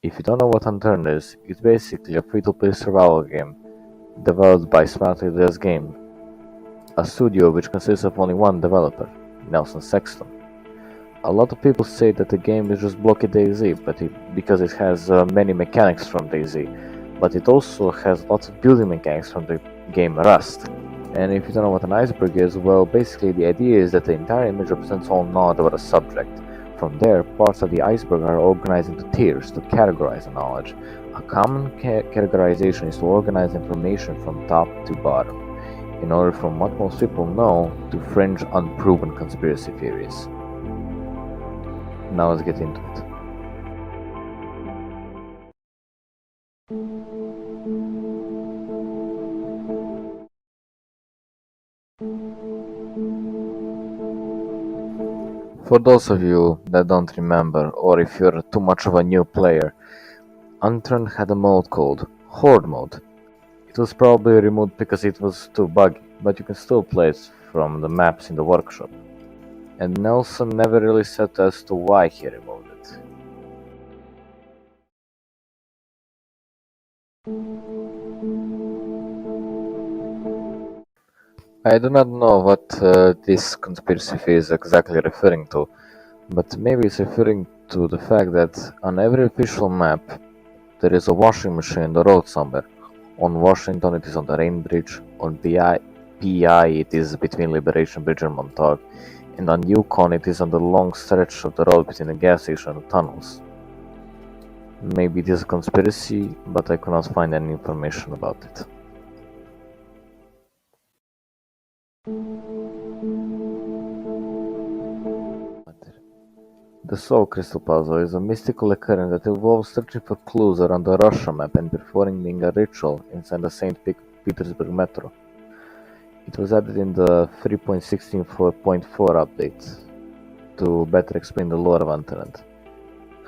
If you don't know what Unturned is, it's basically a free-to-play survival game developed by Smartly This Game, a studio which consists of only one developer, Nelson Sexton. A lot of people say that the game is just blocky DayZ, because it has many mechanics from DayZ, but it also has lots of building mechanics from the game Rust. And if you don't know what an iceberg is, well, basically the idea is that the entire image represents all knowledge about a subject. From there, parts of the iceberg are organized into tiers to categorize the knowledge. A common categorization is to organize information from top to bottom, in order from what most people know to fringe unproven conspiracy theories. Now let's get into it. For those of you that don't remember, or if you're too much of a new player, Unturned had a mode called Horde mode. It was probably removed because it was too buggy, but you can still play it from the maps in the workshop. And Nelson never really said as to why he removed it. I do not know what this conspiracy theory is exactly referring to, but maybe it's referring to the fact that on every official map there is a washing machine on the road somewhere. On Washington it is on the Rain Bridge, on PI it is between Liberation Bridge and Montauk, and on Yukon it is on the long stretch of the road between the gas station and the tunnels. Maybe it is a conspiracy, but I could not find any information about it. The Soul Crystal puzzle is a mystical occurrence that involves searching for clues around the Russia map and performing a ritual inside the St. Petersburg metro. It was added in the 3.16.4 update to better explain the lore of Unturned.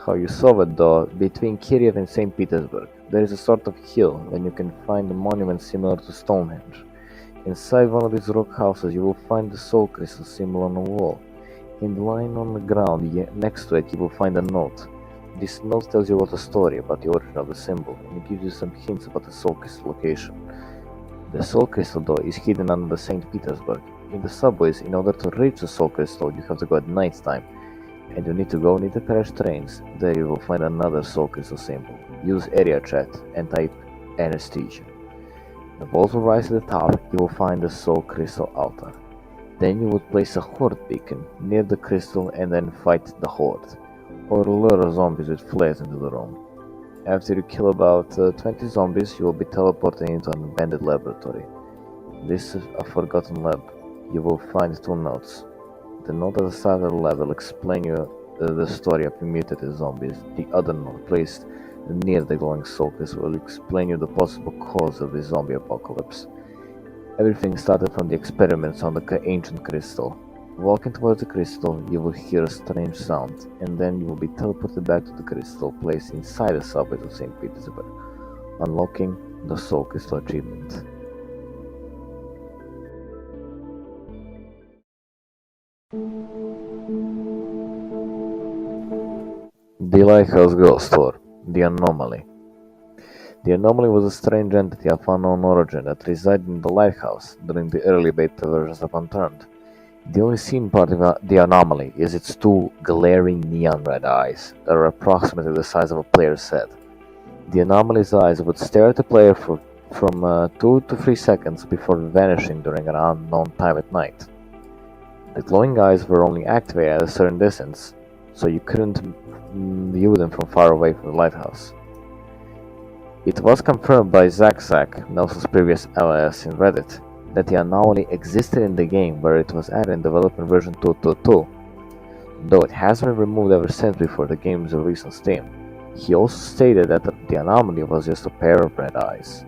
How you solve it though, between Kiev and St. Petersburg, there is a sort of hill when you can find a monument similar to Stonehenge. Inside one of these rock houses you will find the Soul Crystal symbol on the wall. And lying on the ground next to it you will find a note. This note tells you about the story about the origin of the symbol, and it gives you some hints about the Soul Crystal location. The Soul Crystal though is hidden under the St. Petersburg. In the subways, in order to reach the Soul Crystal you have to go at night time, and you need to go near the carriage trains. There you will find another Soul Crystal symbol. Use area chat and type anesthesia. The walls will rise to the top, you will find the Soul Crystal altar. Then you would place a Horde beacon near the crystal and then fight the Horde, or lure zombies with flares into the room. After you kill about 20 zombies, you will be teleported into an abandoned laboratory. This is a forgotten lab. You will find two notes. The note at the side of the lab will explain you the story of the mutated zombies. The other note, placed near the glowing soul crystal, will explain you the possible cause of the zombie apocalypse. Everything started from the experiments on the ancient crystal. Walking towards the crystal, you will hear a strange sound, and then you will be teleported back to the crystal placed inside the subway of St. Petersburg, unlocking the Soul Crystal achievement. The Lighthouse Ghost, or the Anomaly. The Anomaly was a strange entity of unknown origin that resided in the lighthouse during the early beta versions of Unturned. The only seen part of the Anomaly is its two glaring neon red eyes that are approximately the size of a player's head. The Anomaly's eyes would stare at the player from 2 to 3 seconds before vanishing during an unknown time at night. The glowing eyes were only activated at a certain distance, so you couldn't view them from far away from the lighthouse. It was confirmed by Zack, Nelson's previous alias in Reddit, that the anomaly existed in the game where it was added in development version 2.2.2, though it has been removed ever since before the game's release on Steam. He also stated that the anomaly was just a pair of red eyes.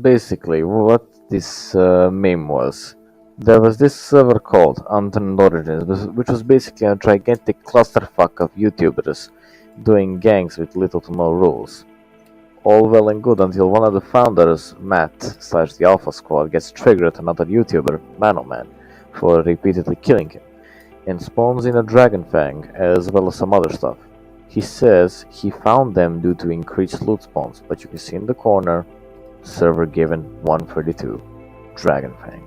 Basically, what this meme was. There was this server called Unturned Origins, which was basically a gigantic clusterfuck of YouTubers doing gangs with little to no rules. All well and good until one of the founders, Matt / the Alpha Squad, gets triggered at another YouTuber, Manoman, for repeatedly killing him, and spawns in a dragon fang as well as some other stuff. He says he found them due to increased loot spawns, but you can see in the corner, server given 132, dragon fang.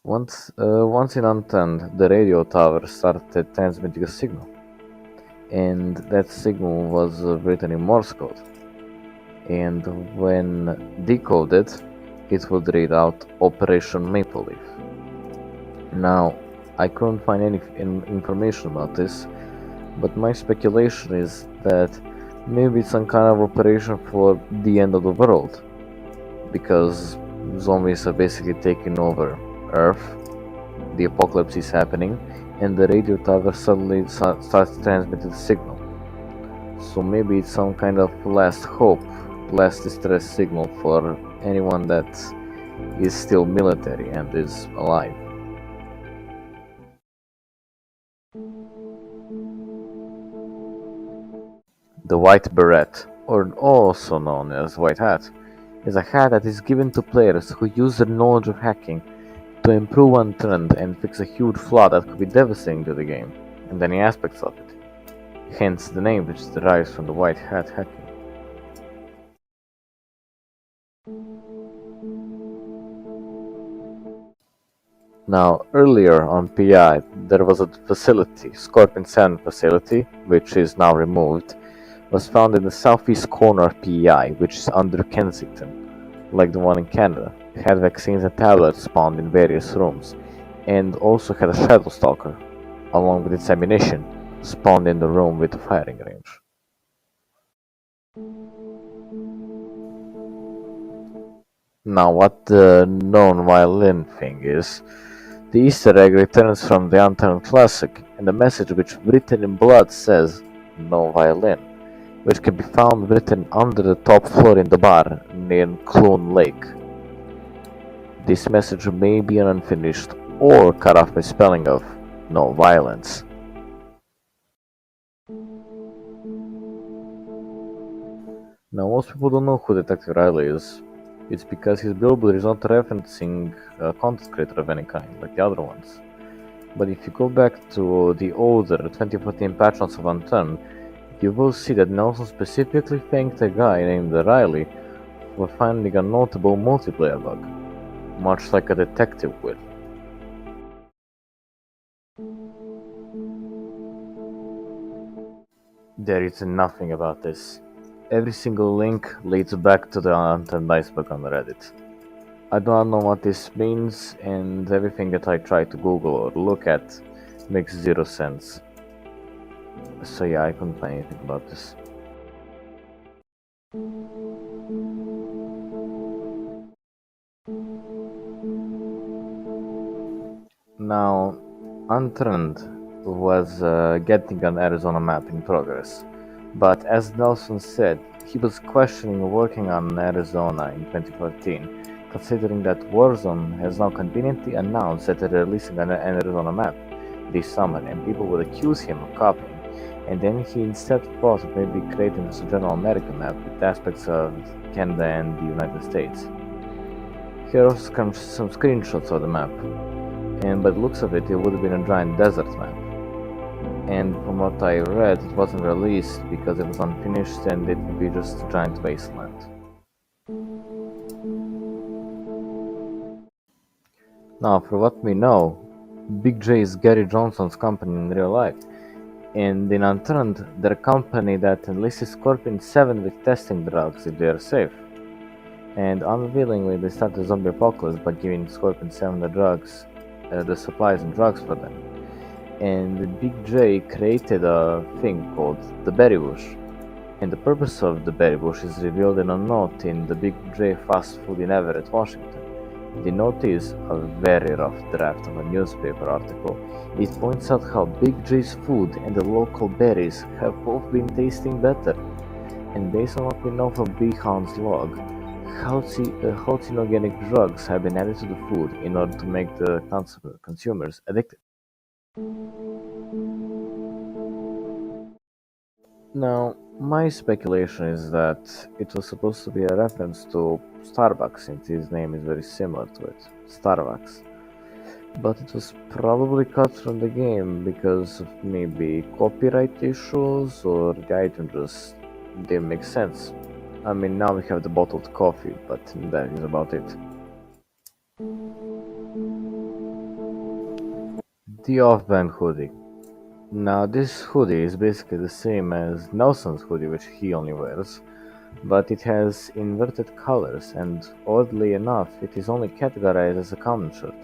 Once in Unturned, the radio tower started transmitting a signal, and that signal was written in Morse code. And when decoded, it would read out Operation Maple Leaf. Now, I couldn't find any information about this, but my speculation is that maybe it's some kind of operation for the end of the world, because zombies are basically taking over Earth, the apocalypse is happening, and the radio tower suddenly starts transmitting the signal. So maybe it's some kind of last hope, last distress signal for anyone that is still military and is alive. The white beret, or also known as white hat, is a hat that is given to players who use their knowledge of hacking to improve Unturned and fix a huge flaw that could be devastating to the game and any aspects of it. Hence the name, which derives from the white hat hacking. Now, earlier on PI, there was a facility, Scorpion 7 facility, which is now removed, was found in the southeast corner of PEI, which is under Kensington, like the one in Canada. It had vaccines and tablets spawned in various rooms, and also had a Shadow Stalker, along with its ammunition, spawned in the room with the firing range. Now, what the known violin thing is, the Easter egg returns from the Unturned Classic, and the message which written in blood says, "No violin," which can be found written under the top floor in the bar near Clune Lake. This message may be an unfinished or cut off by spelling of "no violence." Now, most people don't know who Detective Riley is. It's because his billboard is not referencing a content creator of any kind, like the other ones. But if you go back to the older 2014 patch notes of Unturned, you will see that Nelson specifically thanked a guy named Riley for finding a notable multiplayer bug, much like a detective would. There is nothing about this. Every single link leads back to the Unturned iceberg on Reddit. I do not know what this means, and everything that I try to Google or look at makes zero sense. So yeah, I couldn't find anything about this. Now, Unturned was getting an Arizona map in progress, but as Nelson said, he was questioning working on Arizona in 2014, considering that Warzone has now conveniently announced that they're releasing an Arizona map this summer, and people would accuse him of copying, and then he instead thought of maybe creating a general American map with aspects of Canada and the United States. Here are also some screenshots of the map, and by the looks of it, it would have been a giant desert map. And from what I read, it wasn't released because it was unfinished and it would be just a giant wasteland. Now, for what we know, Big J is Gary Johnson's company in real life, and in Unturned, they're a company that enlisted Scorpion 7 with testing drugs if they are safe. And unwillingly, they start the zombie apocalypse by giving Scorpion 7 the drugs, the supplies and drugs for them. And Big J created a thing called the Berry Bush, and the purpose of the Berry Bush is revealed in a note in the Big J fast food in Everett, Washington. The note is a very rough draft of a newspaper article. It points out how Big J's food and the local berries have both been tasting better, and based on what we know from Beehound's log, hallucinogenic drugs have been added to the food in order to make the consumers addicted. Now, my speculation is that it was supposed to be a reference to Starbucks, since his name is very similar to it, Starbucks. But it was probably cut from the game because of maybe copyright issues, or the item just didn't make sense. I mean, now we have the bottled coffee, but that is about it. The off-brand hoodie. Now, this hoodie is basically the same as Nelson's hoodie, which he only wears, but it has inverted colors, and oddly enough, it is only categorized as a common shirt.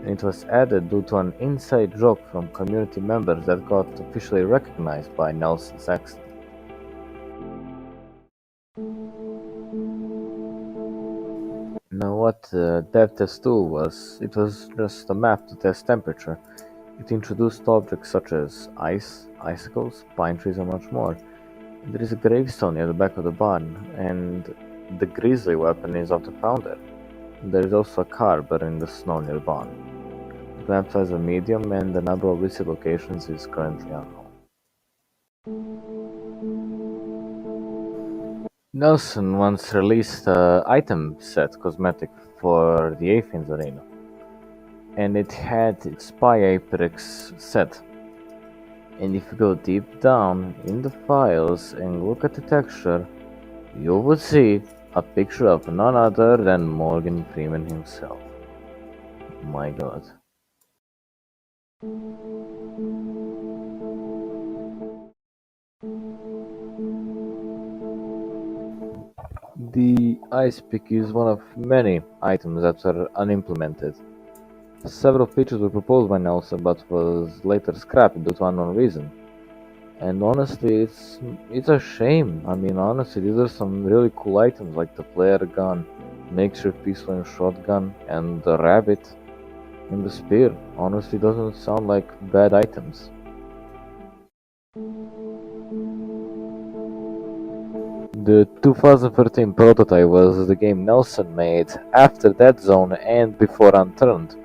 And it was added due to an inside joke from community members that got officially recognized by Nelson Saxon. Now, what Dev Test 2 was, it was just a map to test temperature. It introduced objects such as ice, icicles, pine trees, and much more. There is a gravestone near the back of the barn, and the grizzly weapon is of the founder. There is also a car buried in the snow near the barn. The map size is medium, and the number of visit locations is currently unknown. Nelson once released an item set cosmetic for the Athens arena, and it had its Spy Apex set. And if you go deep down in the files and look at the texture, you would see a picture of none other than Morgan Freeman himself. My god. The ice pick is one of many items that were unimplemented. Several features were proposed by Nelson but was later scrapped due to unknown reason. And honestly, it's a shame. I mean, honestly, these are some really cool items like the flare gun, makeshift pistol and shotgun, and the rabbit, and the spear. Honestly, doesn't sound like bad items. The 2013 prototype was the game Nelson made after Dead Zone and before Unturned.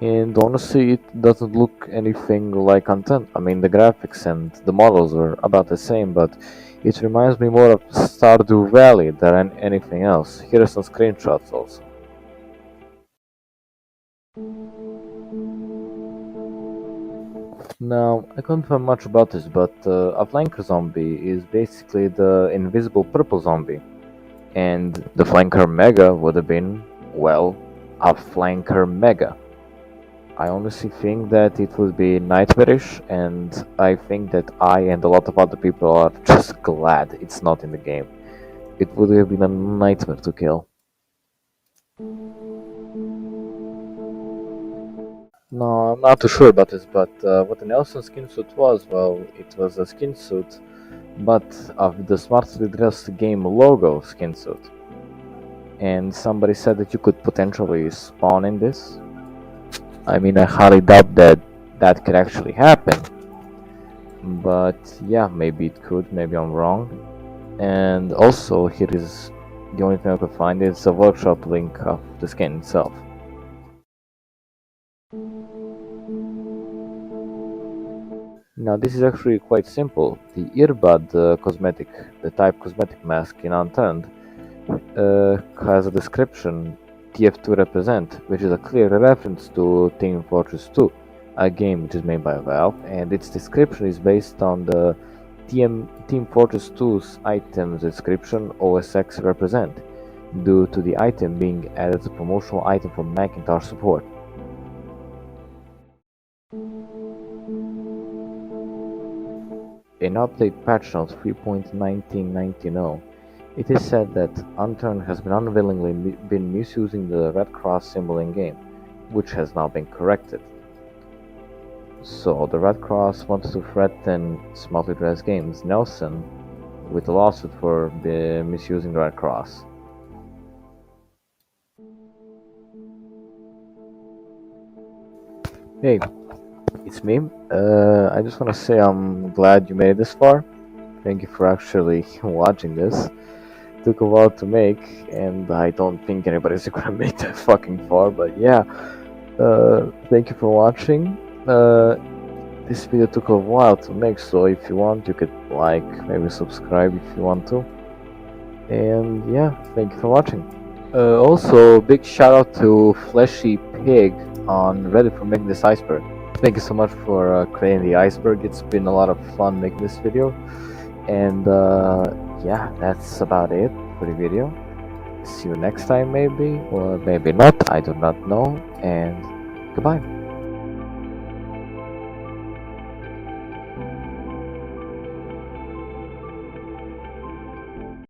And honestly, it doesn't look anything like Unturned. I mean, the graphics and the models were about the same, but it reminds me more of Stardew Valley than anything else. Here are some screenshots also. Now, I couldn't find much about this, but a flanker zombie is basically the invisible purple zombie. And the flanker mega would have been, well, a flanker mega. I honestly think that it would be nightmarish, and I think that I and a lot of other people are just glad it's not in the game. It would have been a nightmare to kill. No, I'm not too sure about this, but what the Nelson skin suit was, well, it was a skin suit, but of the smartly dressed game logo skin suit. And somebody said that you could potentially spawn in this. I mean, I highly doubt that that could actually happen. But yeah, maybe it could, maybe I'm wrong. And also, here is the only thing I could find is a workshop link of the skin itself. Now this is actually quite simple. The earbud cosmetic, the type cosmetic mask in Unturned, has a description TF2 represent, which is a clear reference to Team Fortress 2, a game which is made by Valve, and its description is based on the Team Fortress 2's item's description OSX represent, due to the item being added as a promotional item for Macintosh support. In update patch note 3.1990, it is said that Unturned has been unwillingly been misusing the red cross symbol in game, which has now been corrected. So the red cross wanted to threaten smartly dressed games Nelson with a lawsuit for misusing the red cross. Hey, it's me. I just want to say I'm glad you made it this far. Thank you for actually watching this. Took a while to make, and I don't think anybody's gonna make that fucking far, but yeah. Thank you for watching. This video took a while to make, so if you want, you could like, maybe subscribe if you want to. And yeah, thank you for watching. Also, big shout out to Fleshy Pig on Reddit for making this iceberg. Thank you so much for creating the iceberg. It's been a lot of fun making this video. And yeah, that's about it for the video. See you next time maybe, or maybe not, I do not know, and goodbye.